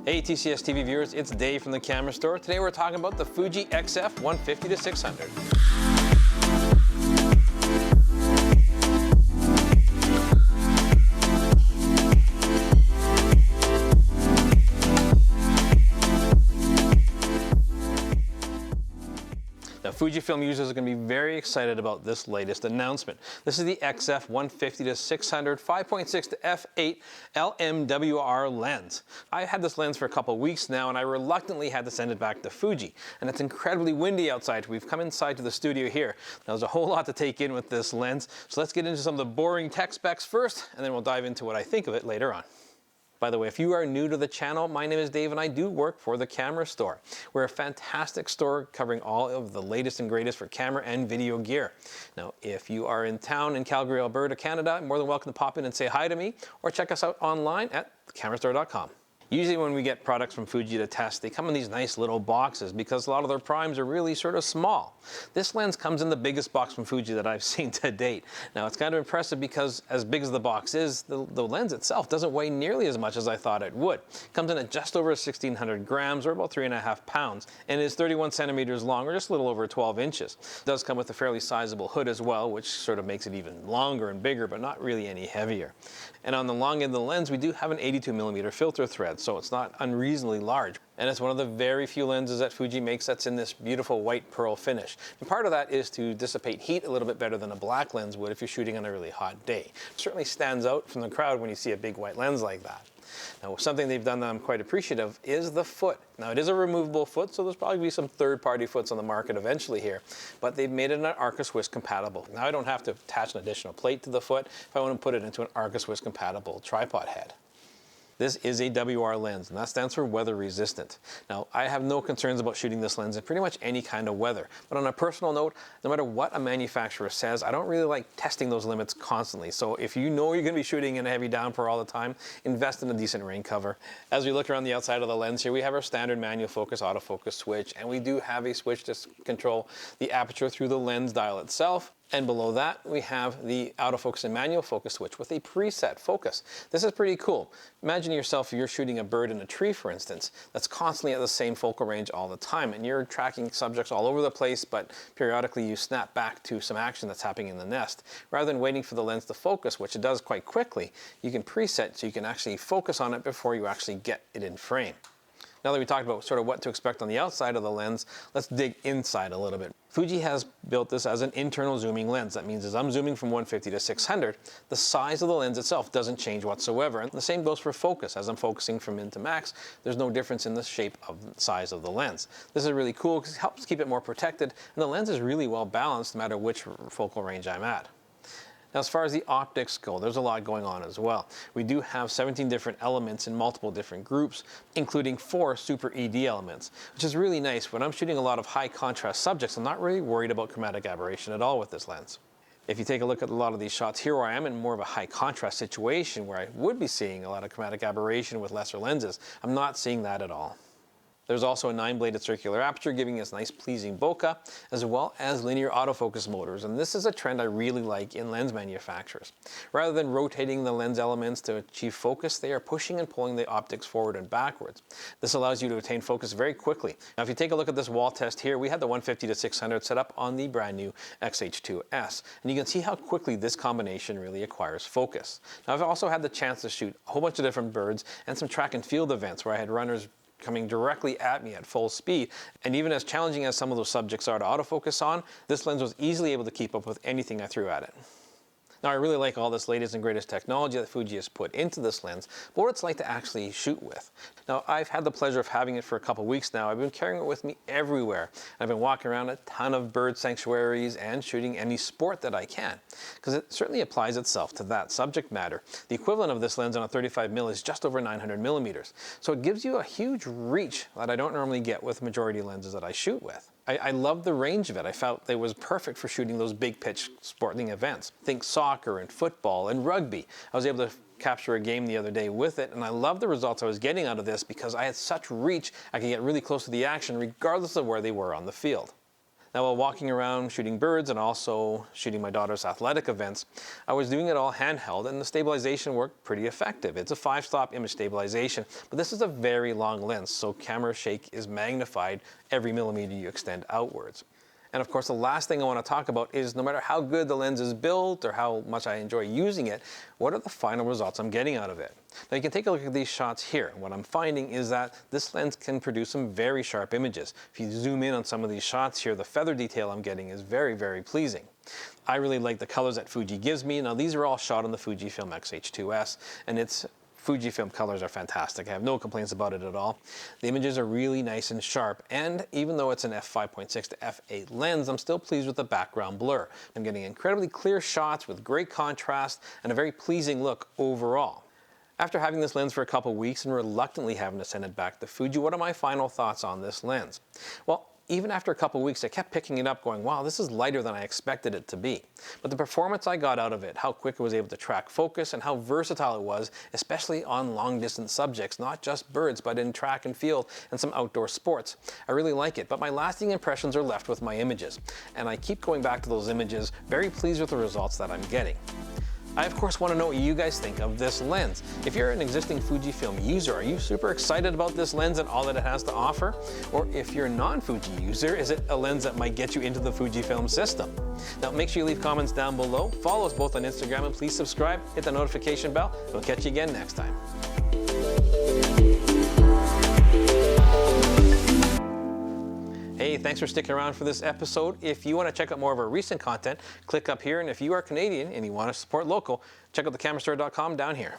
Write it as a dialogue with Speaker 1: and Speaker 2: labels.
Speaker 1: Hey TCS TV viewers, it's Dave from the camera store. Today we're talking about the Fuji XF 150-600. Now, Fujifilm users are going to be very excited about this latest announcement. This is the XF 150-600 5.6 to f8 LMWR lens. I had this lens for a couple weeks now, and I reluctantly had to send it back to Fuji. And it's incredibly windy outside. We've come inside to the studio here. Now, there's a whole lot to take in with this lens, so let's get into some of the boring tech specs first, and then we'll dive into what I think of it later on. By the way, if you are new to the channel, my name is Dave and I do work for the camera store. We're a fantastic store covering all of the latest and greatest for camera and video gear. Now, if you are in town in Calgary, Alberta, Canada, you're more than welcome to pop in and say hi to me or check us out online at thecamerastore.com. Usually when we get products from Fuji to test, they come in these nice little boxes because a lot of their primes are really sort of small. This lens comes in the biggest box from Fuji that I've seen to date. Now, it's kind of impressive because as big as the box is, the lens itself doesn't weigh nearly as much as I thought it would. It comes in at just over 1,600 grams or about 3.5 pounds and is 31 centimeters long or just a little over 12 inches. It does come with a fairly sizable hood as well, which sort of makes it even longer and bigger, but not really any heavier. And on the long end of the lens, we do have an 82mm filter thread, so it's not unreasonably large. And it's one of the very few lenses that Fuji makes that's in this beautiful white pearl finish. And part of that is to dissipate heat a little bit better than a black lens would if you're shooting on a really hot day. It certainly stands out from the crowd when you see a big white lens like that. Now, something they've done that I'm quite appreciative is the foot. Now, it is a removable foot, so there's probably be some third-party foots on the market eventually here, but they've made it an Arca-Swiss compatible. Now, I don't have to attach an additional plate to the foot if I want to put it into an Arca-Swiss compatible tripod head. This is a WR lens, and that stands for weather resistant. Now, I have no concerns about shooting this lens in pretty much any kind of weather. But on a personal note, no matter what a manufacturer says, I don't really like testing those limits constantly. So if you know you're going to be shooting in a heavy downpour all the time, invest in a decent rain cover. As we look around the outside of the lens here, we have our standard manual focus autofocus switch, and we do have a switch to control the aperture through the lens dial itself. And below that, we have the autofocus and manual focus switch with a preset focus. This is pretty cool. Imagine yourself, you're shooting a bird in a tree, for instance, that's constantly at the same focal range all the time, and you're tracking subjects all over the place, but periodically you snap back to some action that's happening in the nest. Rather than waiting for the lens to focus, which it does quite quickly, you can preset so you can actually focus on it before you actually get it in frame. Now that we talked about sort of what to expect on the outside of the lens, let's dig inside a little bit. Fuji has built this as an internal zooming lens. That means as I'm zooming from 150 to 600, the size of the lens itself doesn't change whatsoever. And the same goes for focus. As I'm focusing from min to max, there's no difference in the shape of the size of the lens. This is really cool because it helps keep it more protected, and the lens is really well balanced no matter which focal range I'm at. Now, as far as the optics go, there's a lot going on as well. We do have 17 different elements in multiple different groups, including 4 super ED elements, which is really nice. When I'm shooting a lot of high contrast subjects, I'm not really worried about chromatic aberration at all with this lens. If you take a look at a lot of these shots here where I am in more of a high contrast situation where I would be seeing a lot of chromatic aberration with lesser lenses, I'm not seeing that at all. There's also a 9-bladed circular aperture giving us nice pleasing bokeh, as well as linear autofocus motors, and this is a trend I really like in lens manufacturers. Rather than rotating the lens elements to achieve focus, they are pushing and pulling the optics forward and backwards. This allows you to attain focus very quickly. Now, if you take a look at this wall test here, we had the 150-600 set up on the brand new X-H2s, and you can see how quickly this combination really acquires focus. Now, I've also had the chance to shoot a whole bunch of different birds and some track and field events where I had runners coming directly at me at full speed. And even as challenging as some of those subjects are to autofocus on, this lens was easily able to keep up with anything I threw at it. Now, I really like all this latest and greatest technology that Fuji has put into this lens, but what it's like to actually shoot with. Now, I've had the pleasure of having it for a couple weeks now. I've been carrying it with me everywhere. I've been walking around a ton of bird sanctuaries and shooting any sport that I can, because it certainly applies itself to that subject matter. The equivalent of this lens on a 35mm is just over 900mm, so it gives you a huge reach that I don't normally get with majority lenses that I shoot with. I love the range of it. I felt it was perfect for shooting those big pitch sporting events. Think soccer and football and rugby. I was able to capture a game the other day with it, and I love the results I was getting out of this because I had such reach. I could get really close to the action regardless of where they were on the field. Now, while walking around shooting birds and also shooting my daughter's athletic events, I was doing it all handheld, and the stabilization worked pretty effective. It's a 5-stop image stabilization, but this is a very long lens, so camera shake is magnified every millimeter you extend outwards. And of course, the last thing I want to talk about is no matter how good the lens is built or how much I enjoy using it, what are the final results I'm getting out of it? Now you can take a look at these shots here. What I'm finding is that this lens can produce some very sharp images. If you zoom in on some of these shots here, the feather detail I'm getting is very, very pleasing. I really like the colors that Fuji gives me. Now these are all shot on the FUJIFILM X-H2s, and it's Fujifilm colors are fantastic. I have no complaints about it at all. The images are really nice and sharp, and even though it's an f5.6 to f8 lens, I'm still pleased with the background blur. I'm getting incredibly clear shots with great contrast and a very pleasing look overall. After having this lens for a couple weeks and reluctantly having to send it back to Fuji, what are my final thoughts on this lens? Well, even after a couple weeks, I kept picking it up going, wow, this is lighter than I expected it to be. But the performance I got out of it, how quick it was able to track focus, and how versatile it was, especially on long distance subjects, not just birds, but in track and field and some outdoor sports. I really like it, but my lasting impressions are left with my images. And I keep going back to those images, very pleased with the results that I'm getting. I of course want to know what you guys think of this lens. If you're an existing Fujifilm user, are you super excited about this lens and all that it has to offer? Or if you're a non-Fuji user, is it a lens that might get you into the Fujifilm system? Now make sure you leave comments down below, follow us both on Instagram, and please subscribe, hit the notification bell. We'll catch you again next time. Hey, thanks for sticking around for this episode. If you want to check out more of our recent content, click up here. And if you are Canadian and you want to support local, check out thecamerastore.com down here.